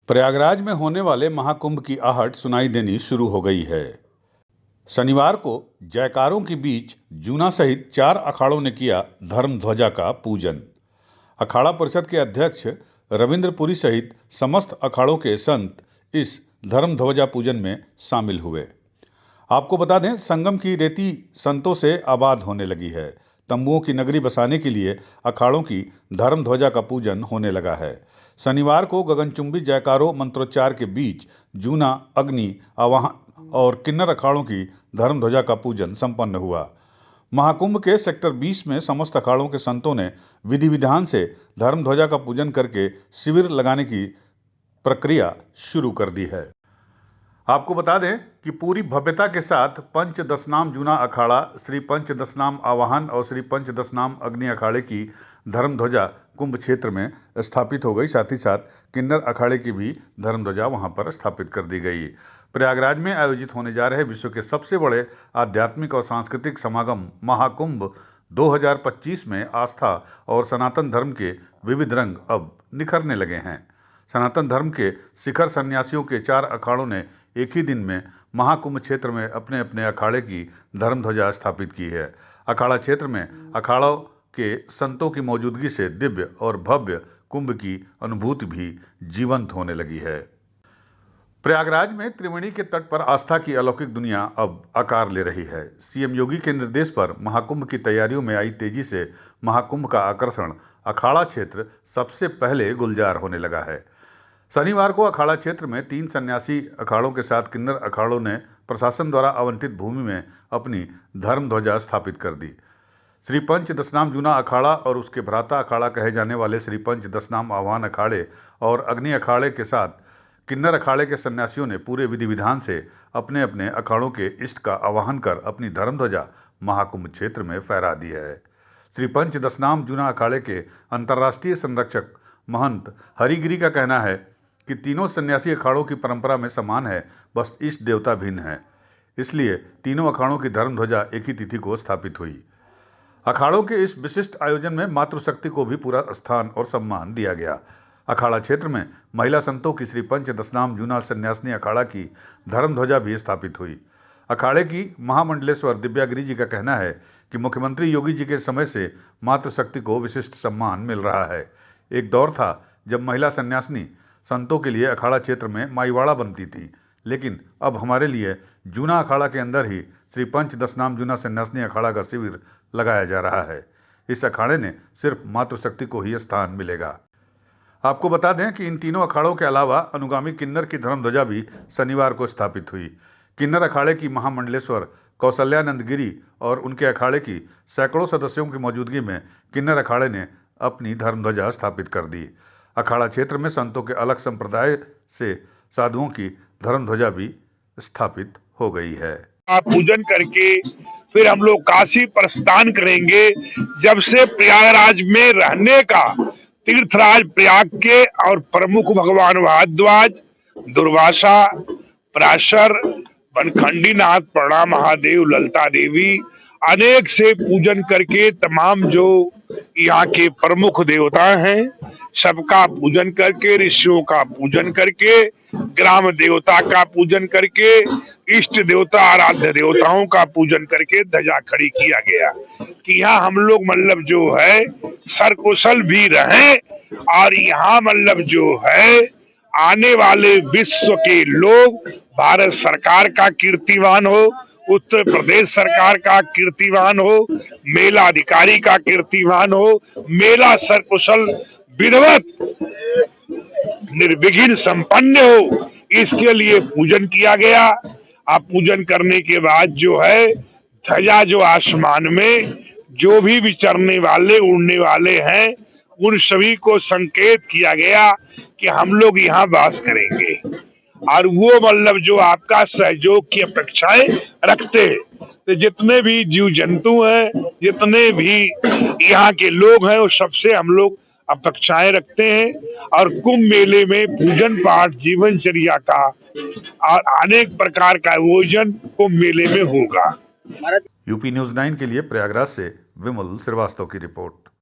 प्रयागराज में होने वाले महाकुंभ की आहट सुनाई देनी शुरू हो गई है। शनिवार को जयकारों के बीच जूना सहित 4 अखाड़ों ने किया धर्म ध्वजा का पूजन। अखाड़ा परिषद के अध्यक्ष रविंद्रपुरी सहित समस्त अखाड़ों के संत इस धर्म ध्वजा पूजन में शामिल हुए। आपको बता दें, संगम की रेती संतों से आबाद होने लगी है। तंबुओं की नगरी बसाने के लिए अखाड़ों की धर्म ध्वजा का पूजन होने लगा है। शनिवार को गगनचुंबी जयकारों मंत्रोच्चार के बीच जूना, अग्नि, आवाहन और किन्नर अखाड़ों की धर्म ध्वजा का पूजन संपन्न हुआ। महाकुंभ के सेक्टर 20 में समस्त अखाड़ों के संतों ने विधि विधान से धर्म ध्वजा का पूजन करके शिविर लगाने की प्रक्रिया शुरू कर दी है। आपको बता दें कि पूरी भव्यता के साथ पंच दशनाम जूना अखाड़ा, श्री पंच दशनाम आवाहन और श्री पंच दशनाम अग्नि अखाड़े की धर्म ध्वजा कुंभ क्षेत्र में स्थापित हो गई। साथ ही साथ किन्नर अखाड़े की भी धर्म ध्वजा वहां पर स्थापित कर दी गई। प्रयागराज में आयोजित होने जा रहे विश्व के सबसे बड़े आध्यात्मिक और सांस्कृतिक समागम महाकुंभ 2025 में आस्था और सनातन धर्म के विविध रंग अब निखरने लगे हैं। सनातन धर्म के शिखर सन्यासियों के 4 अखाड़ों ने एक ही दिन में महाकुंभ क्षेत्र में अपने अपने अखाड़े की धर्म ध्वजा स्थापित की है। अखाड़ा क्षेत्र में अखाड़ों के संतों की मौजूदगी से दिव्य और भव्य कुंभ की अनुभूति भी जीवंत होने लगी है। प्रयागराज में त्रिवेणी के तट पर आस्था की अलौकिक दुनिया अब आकार ले रही है। सीएम योगी के निर्देश पर महाकुंभ की तैयारियों में आई तेजी से महाकुंभ का आकर्षण अखाड़ा क्षेत्र सबसे पहले गुलजार होने लगा है। शनिवार को अखाड़ा क्षेत्र में 3 सन्यासी अखाड़ों के साथ किन्नर अखाड़ों ने प्रशासन द्वारा आवंटित भूमि में अपनी धर्म ध्वजा स्थापित कर दी। श्री पंच दशनाम जूना अखाड़ा और उसके भ्राता अखाड़ा कहे जाने वाले श्री पंच दशनाम आह्वान अखाड़े और अग्नि अखाड़े के साथ किन्नर अखाड़े के सन्यासियों ने पूरे विधि विधान से अपने अपने अखाड़ों के इष्ट का आवाहन कर अपनी धर्म ध्वजा महाकुंभ क्षेत्र में फहरा दी है। श्री पंच दशनाम जूना अखाड़े के अंतर्राष्ट्रीय संरक्षक महंत हरिगिरी का कहना है कि तीनों सन्यासी अखाड़ों की परंपरा में समान है, बस इष्ट देवता भिन्न है। इसलिए तीनों अखाड़ों की धर्म ध्वजा एक ही तिथि को स्थापित हुई। अखाड़ों के इस विशिष्ट आयोजन में मातृशक्ति को भी पूरा स्थान और सम्मान दिया गया। अखाड़ा क्षेत्र में महिला संतों की श्री पंच दशनाम जूना सन्यासिनी अखाड़ा की धर्म ध्वजा भी स्थापित हुई। अखाड़े की महामंडलेश्वर दिव्यागिरी जी का कहना है कि मुख्यमंत्री योगी जी के समय से मातृशक्ति को विशिष्ट सम्मान मिल रहा है। एक दौर था जब महिला सन्यासिनी संतों के लिए अखाड़ा क्षेत्र में माईवाड़ा बनती थी, लेकिन अब हमारे लिए जूना अखाड़ा के अंदर ही श्री पंच दशनाम जूना सन्यासिनी अखाड़ा का शिविर लगाया जा रहा है। इस अखाड़े ने सिर्फ मातृशक्ति को ही स्थान मिलेगा। आपको बता दें कि इन तीनों अखाड़ों के अलावा अनुगामी किन्नर की धर्म ध्वजा भी शनिवार को स्थापित हुई। किन्नर अखाड़े की महामंडलेश्वर कौशल्यानंद गिरी और उनके अखाड़े की सैकड़ों सदस्यों की मौजूदगी में किन्नर अखाड़े ने अपनी धर्म ध्वजा स्थापित कर दी। अखाड़ा क्षेत्र में संतों के अलग संप्रदाय से साधुओं की धर्म ध्वजा भी स्थापित हो गई है। पूजन करके फिर हम लोग काशी प्रस्थान करेंगे। जब से प्रयागराज में रहने का तीर्थराज प्रयाग के और प्रमुख भगवान भारद्वाज, दुर्वासा, पराशर, बनखंडी नाथ, प्रणा महादेव, ललिता देवी अनेक से पूजन करके तमाम जो यहाँ के प्रमुख देवता हैं सबका पूजन करके, ऋषियों का पूजन करके, ग्राम देवता का पूजन करके, इष्ट देवता आराध्य देवताओं का पूजन करके ध्वजा खड़ी किया गया कि यहाँ हम लोग मतलब जो है सरकुशल भी रहें और यहाँ मतलब जो है आने वाले विश्व के लोग भारत सरकार का कीर्तिमान हो, उत्तर प्रदेश सरकार का कीर्तिमान हो, मेला अधिकारी का कीर्तिमान हो, मेला सरकुशल विधिवत निर्विघ्न संपन्न हो, इसके लिए पूजन किया गया। अब पूजन करने के बाद जो है ध्वजा जो आसमान में जो भी विचरने वाले उड़ने वाले हैं उन सभी को संकेत किया गया कि हम लोग यहाँ वास करेंगे और वो मतलब जो आपका सहयोग की अपेक्षाएं रखते हैं। तो जितने भी जीव जंतु हैं, जितने भी यहाँ के लोग हैं, वो सबसे हम लोग अपेक्षाएं रखते हैं और कुंभ मेले में पूजन पाठ जीवनचर्या का और अनेक प्रकार का आयोजन कुंभ मेले में होगा। यूपी न्यूज़ 9 के लिए प्रयागराज से विमल श्रीवास्तव की रिपोर्ट।